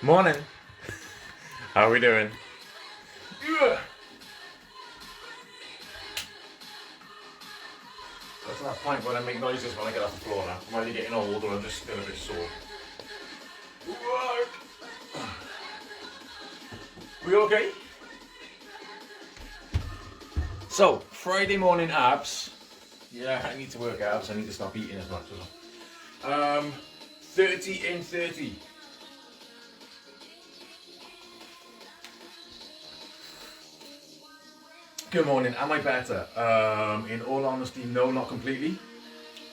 Morning. How are we doing? Ugh. That's that point when I make noises when I get off the floor now. I'm either getting old or I'm just still a bit sore. We okay? So, Friday morning abs. Yeah, I need to work abs. I need to stop eating as much as well. 30 in 30. Good morning. Am I better? In all honesty, no, not completely.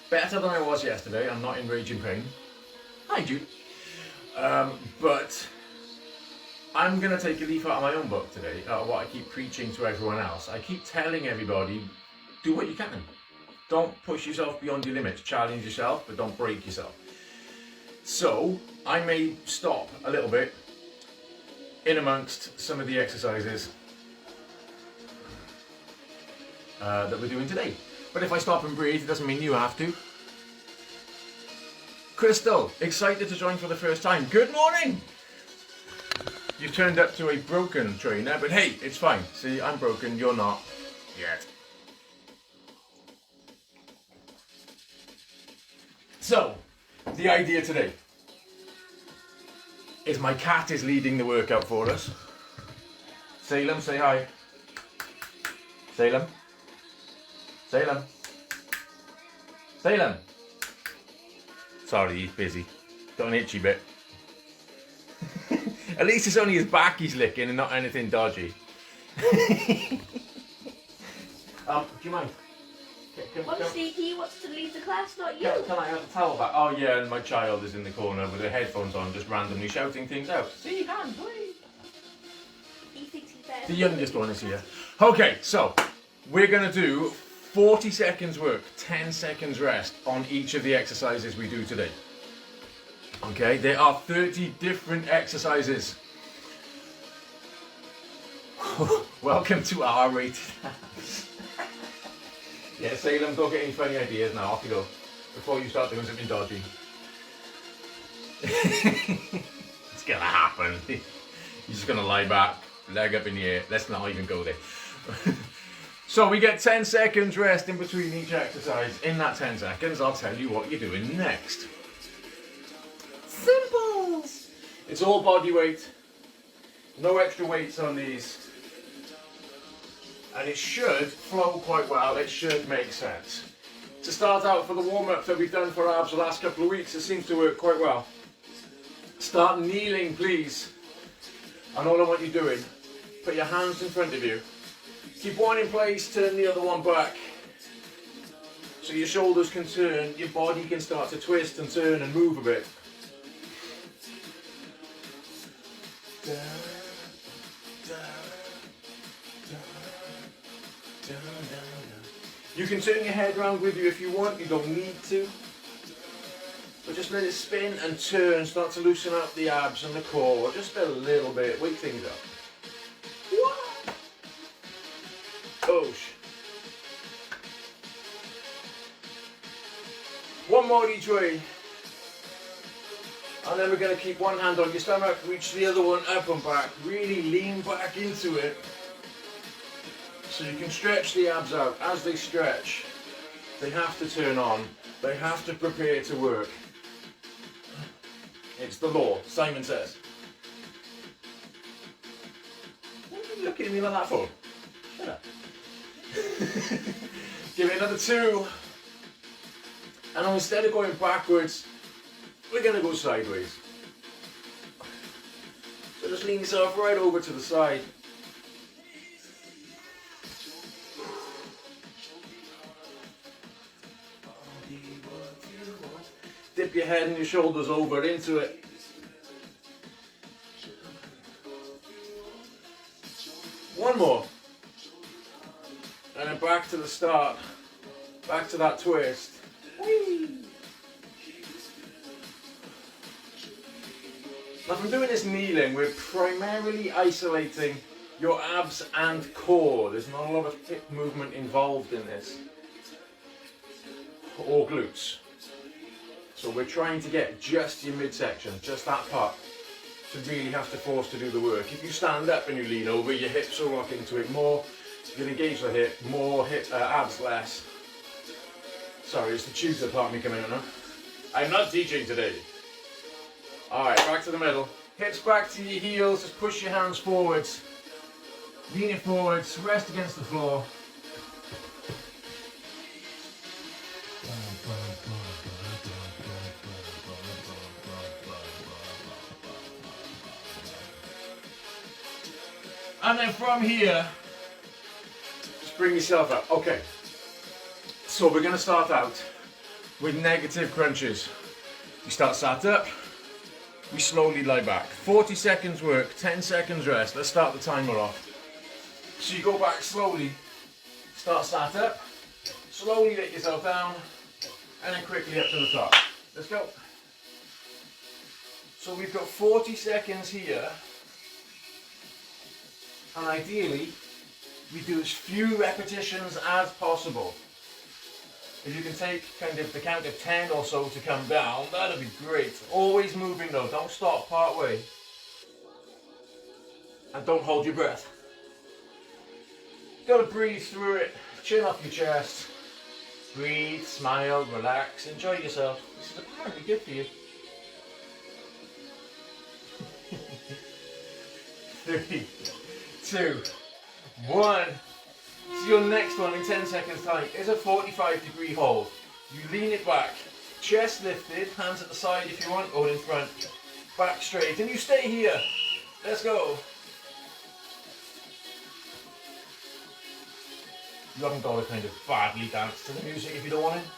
Better than I was yesterday. I'm not in raging pain. Hi, Jude. But I'm going to take a leaf out of my own book today. What I keep preaching to everyone else. I keep telling everybody, do what you can. Don't push yourself beyond your limits. Challenge yourself, but don't break yourself. So, I may stop a little bit in amongst some of the exercises that we're doing today. But if I stop and breathe, it doesn't mean you have to. Crystal, excited to join for the first time. Good morning! You've turned up to a broken trainer, but hey, it's fine. See, I'm broken, you're not yet. So, the idea today is my cat is leading the workout for us. Salem, say hi. Salem. Salem. Salem. Sorry, he's busy. Got an itchy bit. At least it's only his back he's licking and not anything dodgy. Do you mind? Honestly, he wants to leave the class, not you. Can I have a towel back? Oh yeah, and my child is in the corner with her headphones on, just randomly shouting things out. See, you can, please. He thinks he's better. The youngest one is here. Okay, so we're going to do 40 seconds work, 10 seconds rest on each of the exercises we do today. Okay, there are 30 different exercises. Welcome to R-rated abs. Yeah, Salem, don't get any funny ideas now, off you go. Before you start doing something dodgy. It's gonna happen. You're just gonna lie back, leg up in the air. Let's not even go there. So we get 10 seconds rest in between each exercise. In that 10 seconds, I'll tell you what you're doing next. Simple! It's all body weight. No extra weights on these. And it should flow quite well. It should make sense. To start out, for the warm-up that we've done for abs the last couple of weeks, it seems to work quite well. Start kneeling, please. And all I want you doing, put your hands in front of you. Keep one in place, turn the other one back. So your shoulders can turn, your body can start to twist and turn and move a bit. You can turn your head around with you if you want, you don't need to. But just let it spin and turn, start to loosen up the abs and the core, just a little bit, wake things up. Oh, one more each way. And then we're going to keep one hand on your stomach, reach the other one up and back, really lean back into it. So you can stretch the abs out. As they stretch, they have to turn on, they have to prepare to work. It's the law, Simon says. What are you looking at me like that for? Shut up. Give it another 2. And instead of going backwards, we're going to go sideways. So just lean yourself right over to the side. Dip your head and your shoulders over into it. One more. And then back to the start. Back to that twist. Whee! Now from doing this kneeling, we're primarily isolating your abs and core. There's not a lot of hip movement involved in this. Or glutes. So we're trying to get just your midsection, just that part. to really have to force to do the work. If you stand up and you lean over, your hips will rock into it more. You can engage the hip, more hip, abs less. Sorry, it's the tutor part of me coming out now. I'm not teaching today. Alright, back to the middle. Hips back to your heels, just push your hands forwards. Lean it forwards, rest against the floor. And then from here, just bring yourself up. Okay, so we're going to start out with negative crunches. You start sat up, we slowly lie back. 40 seconds work, 10 seconds rest. Let's start the timer off. So you go back slowly, start sat up, slowly let yourself down, and then quickly up to the top. Let's go. So we've got 40 seconds here. And ideally, we do as few repetitions as possible. If you can take kind of the count of 10 or so to come down, that'd be great. Always moving though, don't stop part way. And don't hold your breath. Gotta breathe through it, chin off your chest. Breathe, smile, relax, enjoy yourself. This is apparently good for you. 3, 2, 1. So your next one in 10 seconds time is a 45-degree hold. You lean it back, chest lifted, hands at the side if you want, or in front, back straight, and you stay here. Let's go. You haven't got to kind of badly dance to the music if you don't want to.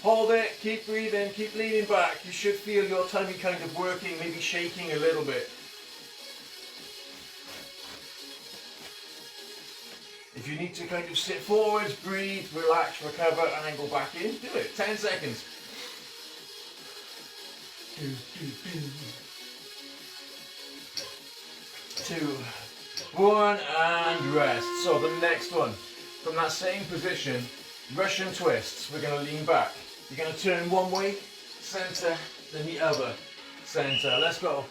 Hold it, keep breathing, keep leaning back. You should feel your tummy kind of working, maybe shaking a little bit. If you need to kind of sit forwards, breathe, relax, recover, and then go back in, do it. 10 seconds. 2, 1, and rest. So the next one, from that same position, Russian twists. We're going to lean back. You're going to turn one way, center, then the other, center. Let's go.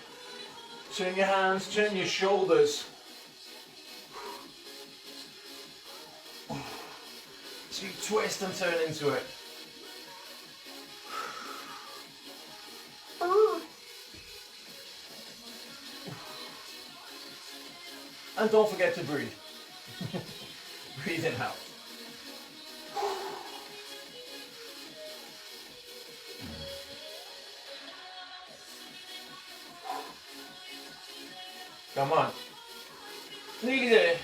Turn your hands, turn your shoulders. So you twist and turn into it. And don't forget to breathe. Breathe in out. Come on. Nearly there.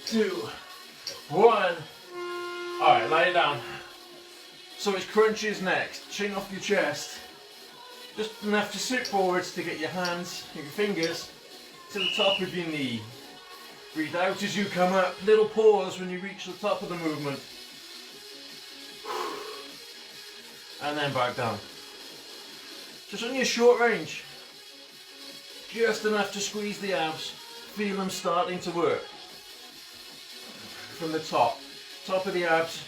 2, 1. Alright, lie down. So it's crunches next. Chin off your chest. Just enough to sit forwards to get your hands, your fingers, to the top of your knee. Breathe out as you come up. Little pause when you reach the top of the movement. And then back down. Just only a short range. Just enough to squeeze the abs. Feel them starting to work. From the top. Top of the abs.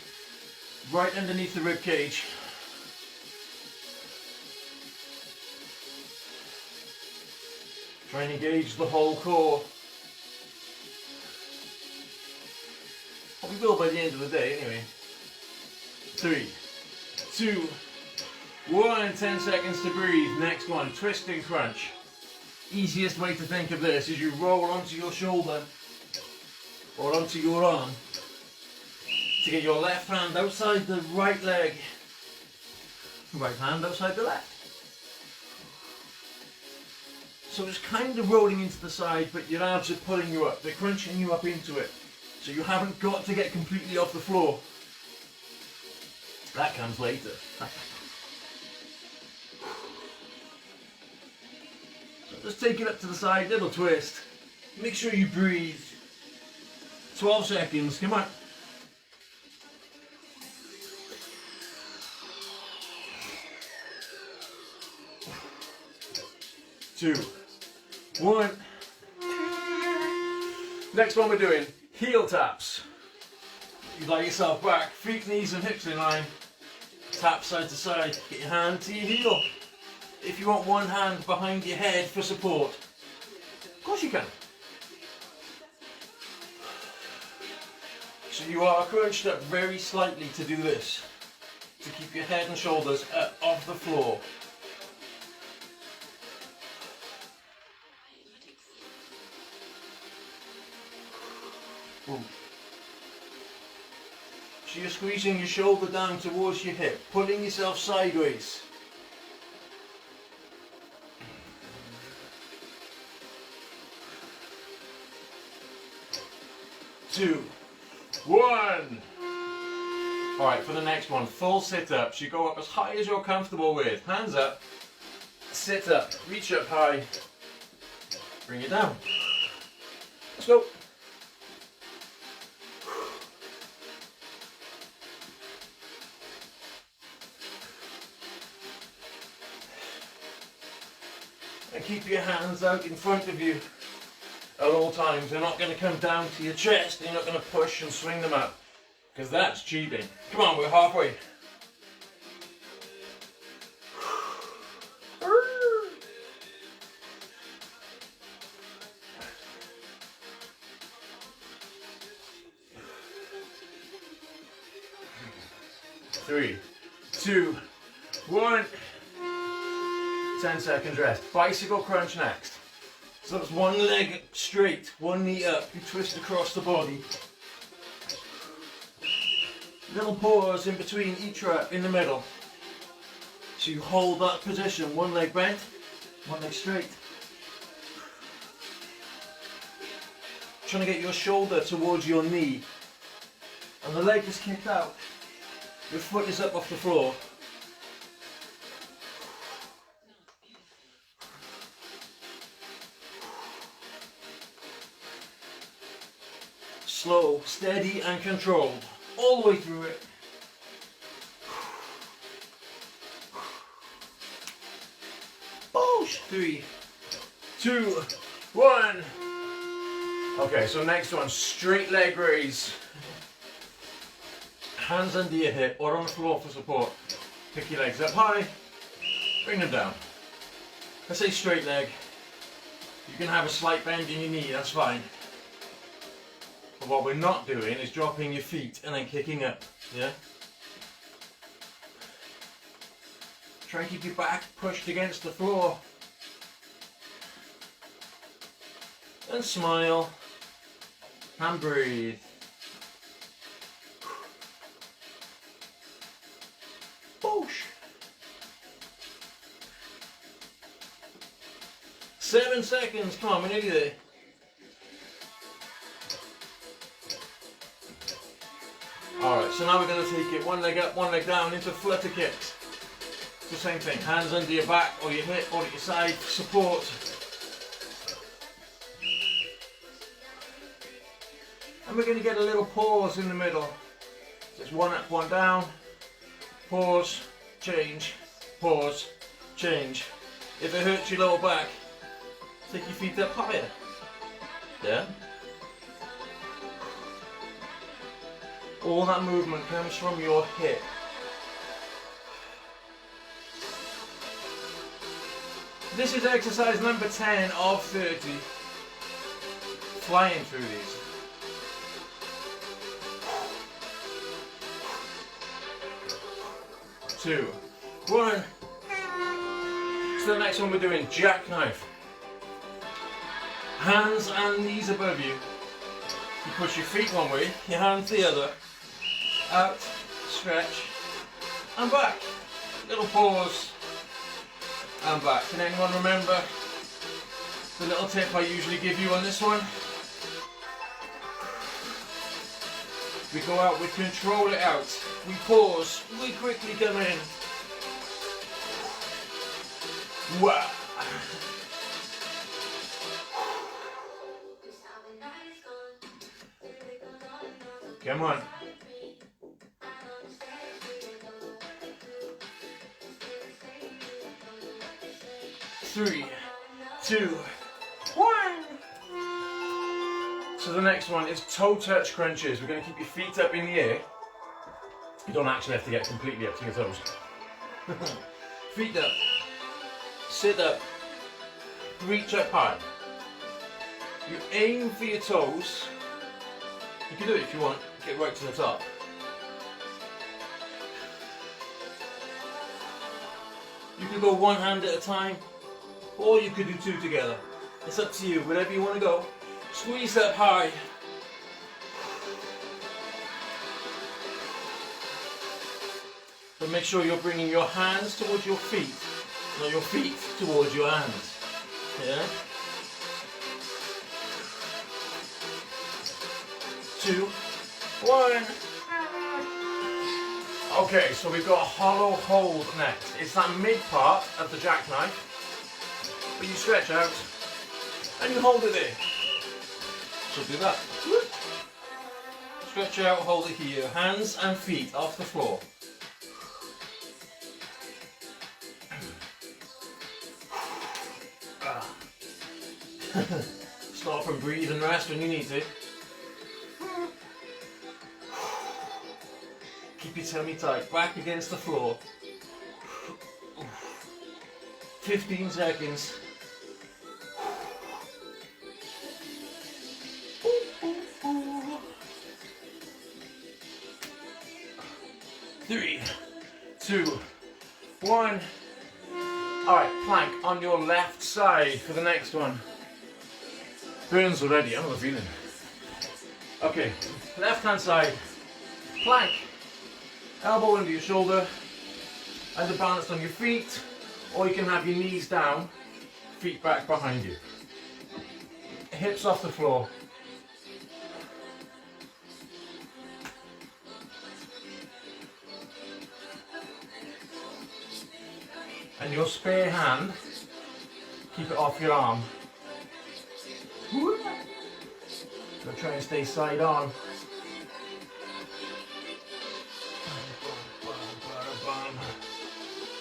Right underneath the rib cage. Try and engage the whole core. We will by the end of the day anyway. 3, 2, 1. 10 seconds to breathe. Next one, twist and crunch. Easiest way to think of this is you roll onto your shoulder or onto your arm to get your left hand outside the right leg. Right hand outside the left. So it's kind of rolling into the side, but your abs are pulling you up. They're crunching you up into it. So you haven't got to get completely off the floor. That comes later. So just take it up to the side, little twist. Make sure you breathe. 12 seconds, come on. 2, 1. Next one we're doing heel taps. You lie yourself back, feet, knees and hips in line. Tap side to side, get your hand to your heel. If you want one hand behind your head for support, of course you can. So you are crunched up very slightly to do this, to keep your head and shoulders up off the floor. Ooh. So you're squeezing your shoulder down towards your hip, pulling yourself sideways. Two, one. All right, for the next one, full sit-ups. You go up as high as you're comfortable with. Hands up, sit up, reach up high, bring it down. Let's go. And keep your hands out in front of you at all times. They're not going to come down to your chest. You're not going to push and swing them up, because that's cheating. Come on, we're halfway. Three, two, one. 10 seconds rest. Bicycle crunch next. So that's one leg straight, one knee up. You twist across the body. Little pause in between each rep in the middle. So you hold that position, one leg bent, one leg straight. Trying to get your shoulder towards your knee. And the leg is kicked out. Your foot is up off the floor. Slow, steady and controlled. All the way through it. Push. 3, 2, 1. Okay, so next one, straight leg raise. Hands under your hip or on the floor for support. Pick your legs up high, bring them down. I say straight leg. You can have a slight bend in your knee, that's fine. But what we're not doing is dropping your feet and then kicking up, yeah? Try and keep your back pushed against the floor. And smile. And breathe. Push. 7 seconds, come on, we're nearly there. Alright, so now we're going to take it one leg up, one leg down into flutter kicks. It's the same thing, hands under your back or your hip or at your side, support. And we're going to get a little pause in the middle. Just one up, one down, pause, change, pause, change. If it hurts your lower back, take your feet up higher. Yeah? All that movement comes from your hip. This is exercise number 10 of 30. Flying through these. Two, one. So the next one we're doing jackknife. Hands and knees above you. You push your feet one way, your hands the other. Out, stretch, and back. Little pause, and back. Can anyone remember the little tip I usually give you on this one? We go out, we control it out. We pause, we quickly come in. Wow. Come on. 3, 2, 1. So the next one is toe touch crunches. We're going to keep your feet up in the air. You don't actually have to get completely up to your toes. Feet up, sit up, reach up high. You aim for your toes. You can do it if you want, get right to the top. You could go one hand at a time, or you could do two together. It's up to you, wherever you want to go. Squeeze up high. But make sure you're bringing your hands towards your feet, not your feet towards your hands. Yeah? 2, 1. Okay, so we've got a hollow hold next. It's that mid part of the jackknife, but you stretch out and you hold it there. So do that. Stretch out, hold it here. Hands and feet off the floor. Stop and breathe and rest when you need to. Keep your tummy tight, back against the floor. 15 seconds. 3, 2, 1. Alright, plank on your left side for the next one. Burns already, I know the feeling. Okay, left hand side. Plank. Elbow under your shoulder. Either balanced on your feet, or you can have your knees down, feet back behind you. Hips off the floor. And your spare hand, keep it off your arm. So try and stay side on.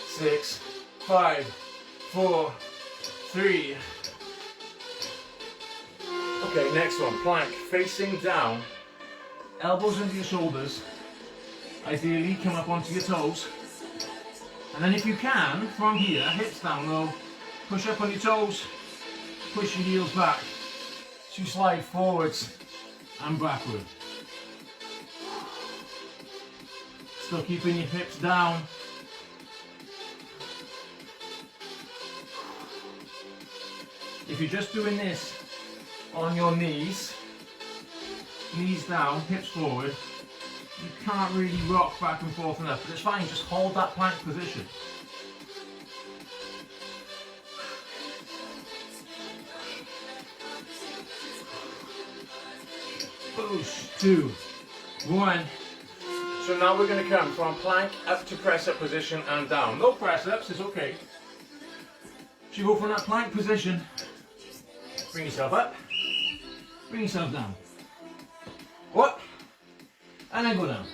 6, 5, 4, 3. Okay, next one, plank, facing down, elbows under your shoulders, ideally come up onto your toes, and then if you can, from here, hips down low, push up on your toes, push your heels back, so you slide forwards and backward. Still keeping your hips down. If you're just doing this on your knees, knees down, hips forward, you can't really rock back and forth enough, but it's fine, just hold that plank position. Push, 2, 1. So now we're going to come from plank up to press up position and down. No press ups, it's okay. So you go from that plank position, bring yourself up, bring yourself down. What? And then go down.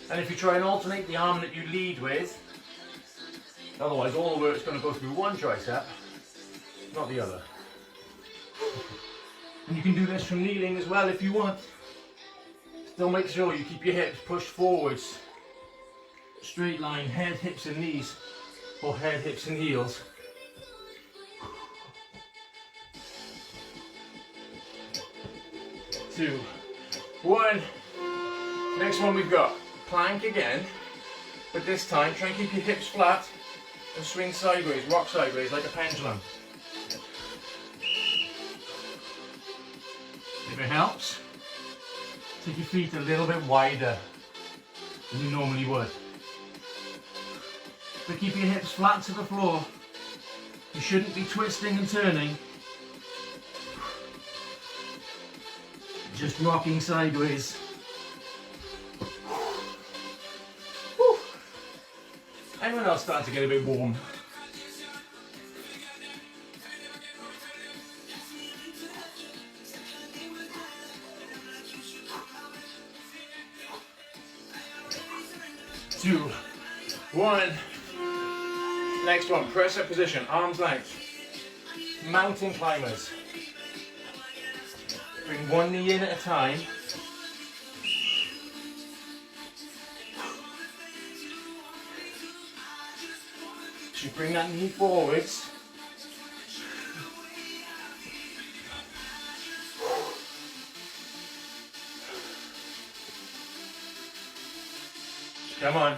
And if you try and alternate the arm that you lead with, otherwise all the work's going to go through one tricep, not the other. And you can do this from kneeling as well if you want. Still make sure you keep your hips pushed forwards. Straight line, head, hips and knees, or head, hips and heels. Two, 1. Next one we've got plank again, but this time try and keep your hips flat and swing sideways, rock sideways like a pendulum. If it helps, take your feet a little bit wider than you normally would. But keep your hips flat to the floor. You shouldn't be twisting and turning. Just rocking sideways. Whew. Anyone else starting to get a bit warm? Two, 1. Next one, press up position, arms length. Mountain climbers. Bring one knee in at a time. So you bring that knee forwards. Come on.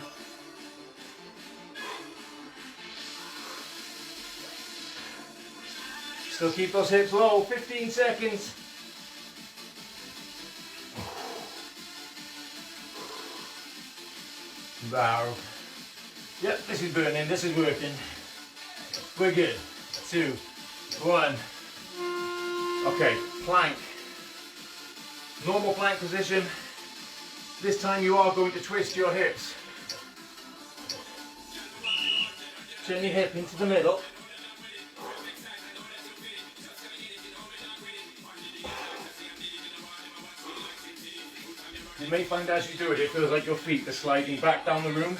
Still keep those hips low, 15 seconds. Wow. Yep, this is burning, this is working. We're good. 2, 1. Okay, plank. Normal plank position. This time you are going to twist your hips. Turn your hip into the middle. You may find as you do it, it feels like your feet are sliding back down the room.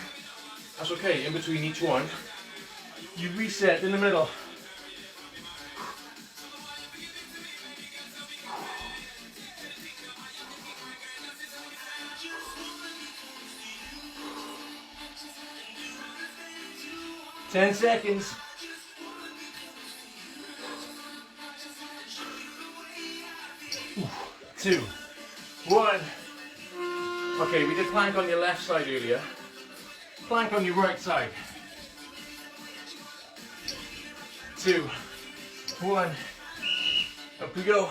That's okay, in between each one, you reset in the middle. Ten seconds. 2, 1. Okay, we did plank on your left side earlier. Plank on your right side. 2, 1. Up we go.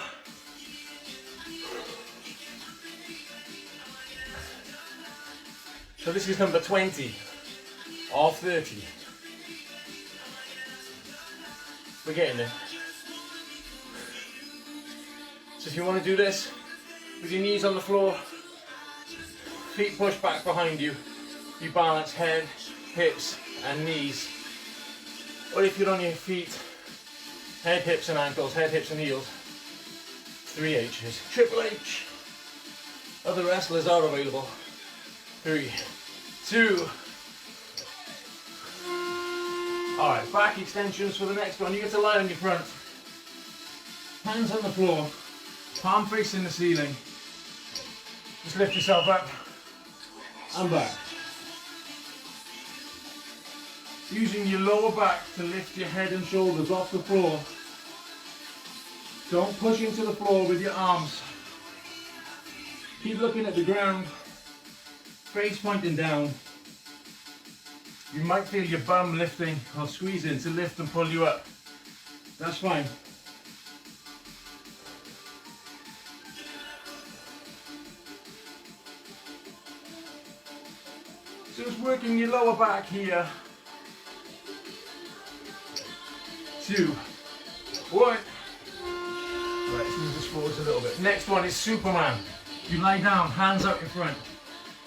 So this is number 20 of 30. We're getting there. So if you want to do this with your knees on the floor, feet pushed back behind you, you balance head, hips and knees. Or if you're on your feet, head, hips and ankles, head, hips and heels. 3 H's. Triple H. Other wrestlers are available. 3, 2. Alright, back extensions for the next one. You get to lie on your front. Hands on the floor. Palm facing the ceiling. Just lift yourself up and back. Using your lower back to lift your head and shoulders off the floor. Don't push into the floor with your arms. Keep looking at the ground. Face pointing down. You might feel your bum lifting or squeezing to lift and pull you up. That's fine. So it's working your lower back here. 2, 1. Right, let's move this forwards a little bit. Next one is Superman. You lie down, hands out in front,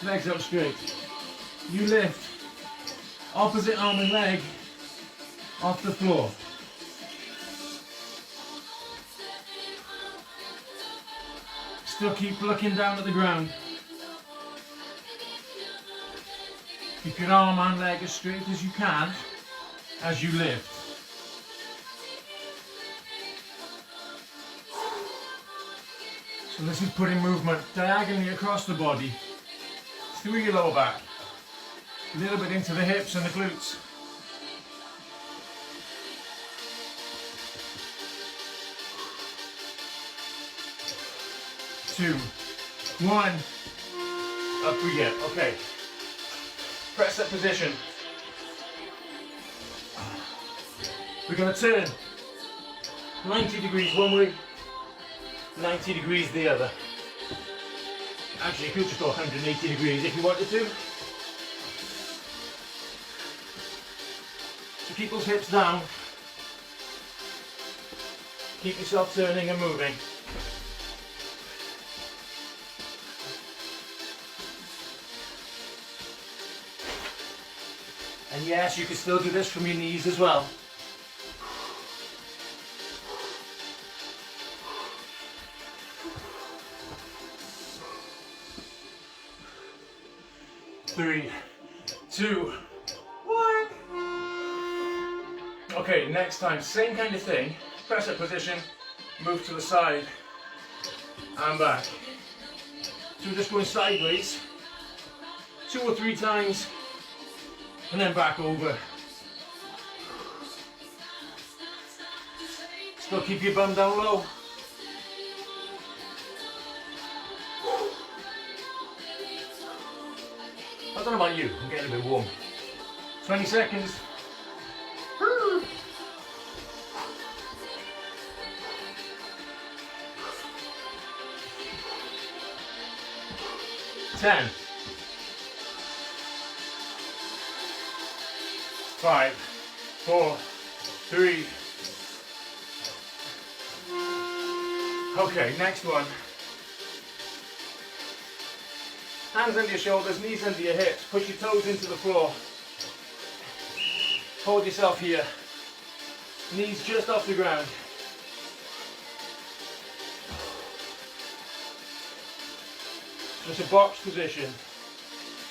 legs up straight. You lift opposite arm and leg off the floor. Still keep looking down at the ground. Keep your arm and leg as straight as you can as you lift. So this is putting movement diagonally across the body, through your lower back, a little bit into the hips and the glutes. Two, 1, up we get, okay. Press that position. We're going to turn 90 degrees one way, 90 degrees the other. Actually, you could just go 180 degrees if you wanted to. So keep those hips down. Keep yourself turning and moving. And yes, you can still do this from your knees as well. Three, 2, 1. Okay, next time, same kind of thing. Press up position, move to the side and back. So we're just going sideways 2 or 3 times and then back over. Still keep your bum down low. I don't know about you, I'm getting a bit warm. 20 seconds. 10, 5, 4, 3. Okay, next one. Hands under your shoulders, knees under your hips. Push your toes into the floor. Hold yourself here. Knees just off the ground. Just a box position.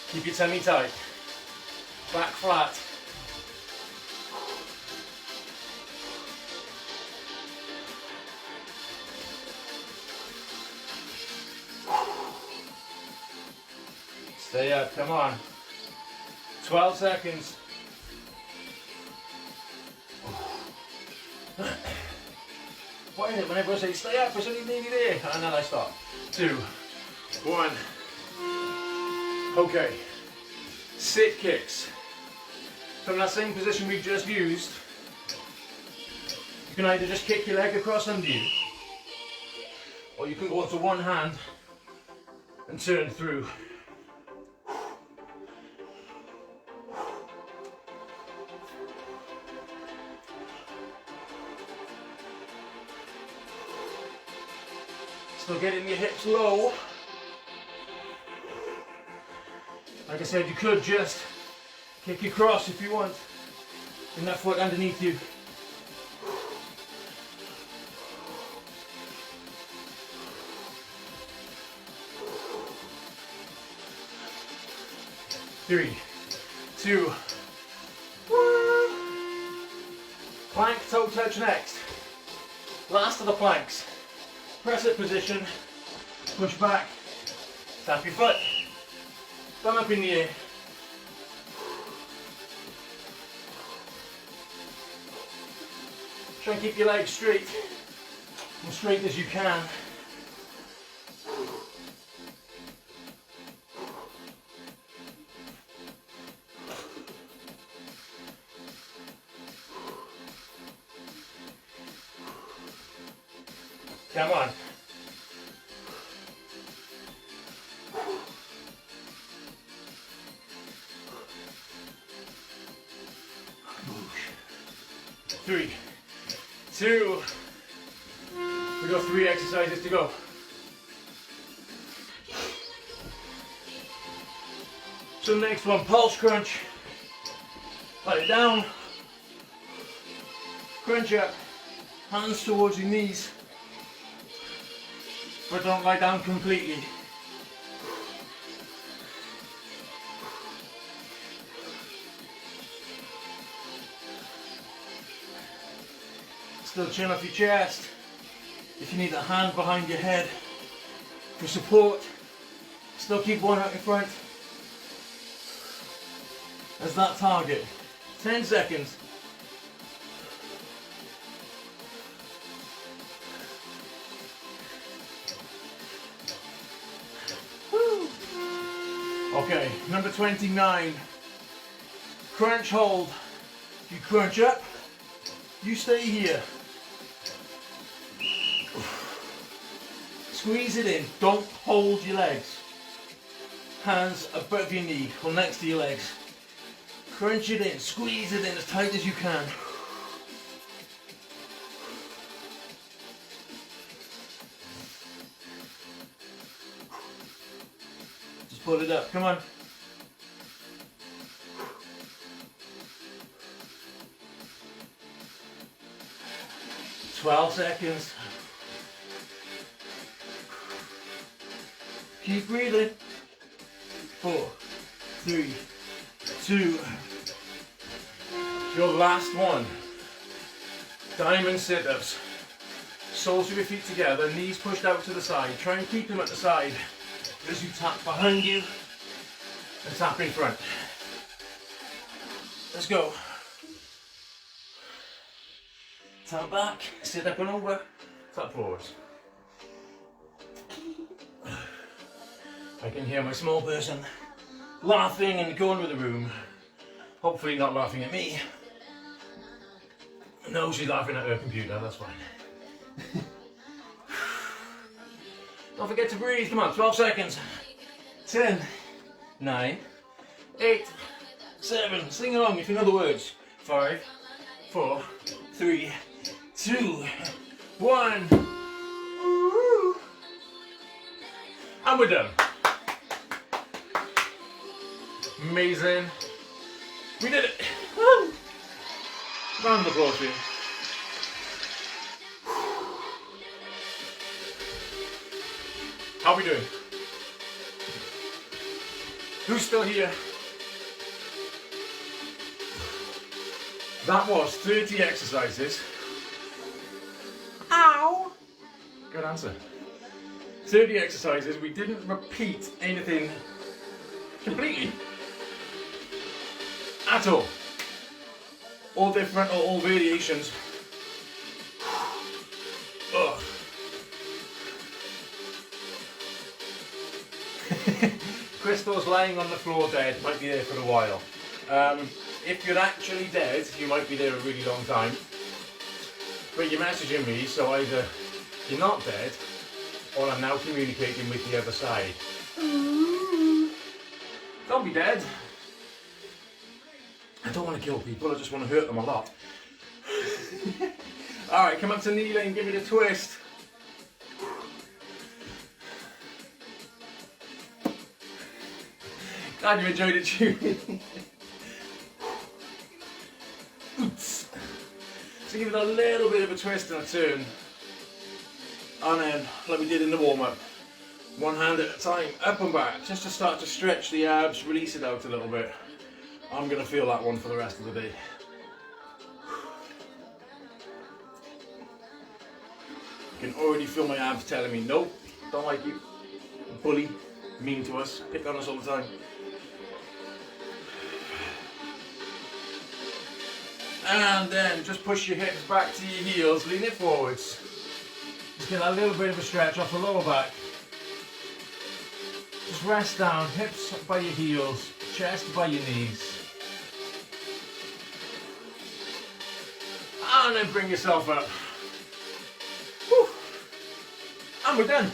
Keep your tummy tight. Back flat. Stay up, come on. 12 seconds. Why is it whenever I say stay up, it's only nearly there, and then I stop. 2, 1. Okay. Sit kicks. From that same position we just used, you can either just kick your leg across under you, or you can go onto one hand and turn through. Still getting your hips low. Like I said, you could just kick across if you want, and that foot underneath you. Three, 2, 1. Plank toe touch next. Last of the planks. Press up position, push back, tap your foot, thumb up in the air. Try and keep your legs straight, as straight as you can. Come on. Three, 2. We got 3 exercises to go. So next one, pulse crunch. Lie down. Crunch up. Hands towards your knees. But don't lie down completely. Still chin off your chest. If you need a hand behind your head for support, still keep one out in front as that target. 10 seconds. Okay, number 29. Crunch hold. You crunch up, you stay here. Squeeze it in, don't hold your legs. Hands above your knee or next to your legs. Crunch it in, squeeze it in as tight as you can. Just pull it up, come on. "12 seconds. Keep breathing. 4, 3, 2. Your last one. Diamond sit-ups. Soles of your feet together, knees pushed out to the side. Try and keep them at the side as you tap behind you and tap in front. Let's go. Tap back, sit up and over, tap forwards. I can hear my small person laughing in the corner of the room. Hopefully not laughing at me. No, she's laughing at her computer, that's fine. Don't forget to breathe, come on, 12 seconds. 10, 9, 8, 7, sing along if you know the words. 5, 4, 3, 2, 1. And we're done. Amazing. We did it. Woo. Round of applause for you. How are we doing? Who's still here? That was 30 exercises. Ow! Good answer. 30 exercises. We didn't repeat anything completely at all. All different or all variations. Ugh. Crystal's lying on the floor dead, might be there for a while. If you're actually dead, you might be there a really long time. But you're messaging me, so either you're not dead, or I'm now communicating with the other side. Don't be dead. I don't want to kill people, I just want to hurt them a lot. Alright, come up to knee lane, give it a twist. Glad you enjoyed it, too. So give it a little bit of a twist and a turn. And then, like we did in the warm-up, one hand at a time, up and back, just to start to stretch the abs, release it out a little bit. I'm going to feel that one for the rest of the day. I can already feel my abs telling me, nope, don't like you, bully, mean to us, pick on us all the time. And then just push your hips back to your heels, lean it forwards. Just get a little bit of a stretch off the lower back. Just rest down, hips by your heels, chest by your knees. And then bring yourself up. Whew. And we're done.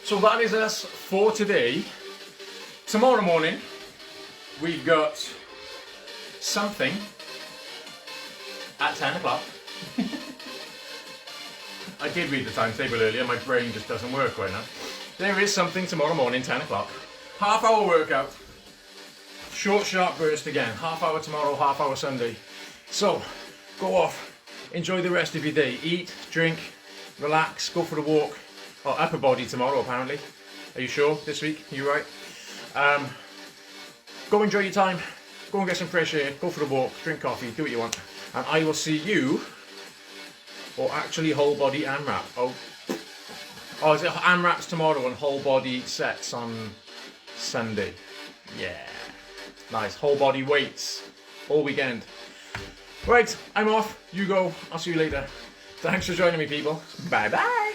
So that is us for today. Tomorrow morning, we've got something at 10 o'clock. I did read the timetable earlier, my brain just doesn't work right now. There is something tomorrow morning, 10 o'clock. Half hour workout. Short, sharp burst again. Half hour tomorrow, half hour Sunday. So, go off, enjoy the rest of your day. Eat, drink, relax, go for a walk. Oh, upper body tomorrow apparently. Are you sure this week? Are you right? Go enjoy your time. Go and get some fresh air. Go for a walk, drink coffee, do what you want. And I will see you, or actually whole body AMRAP. Oh, is it AMRAPs tomorrow and whole body sets on Sunday? Yeah, nice. Whole body weights all weekend. Right, I'm off. You go. I'll see you later. Thanks for joining me, people. Bye bye.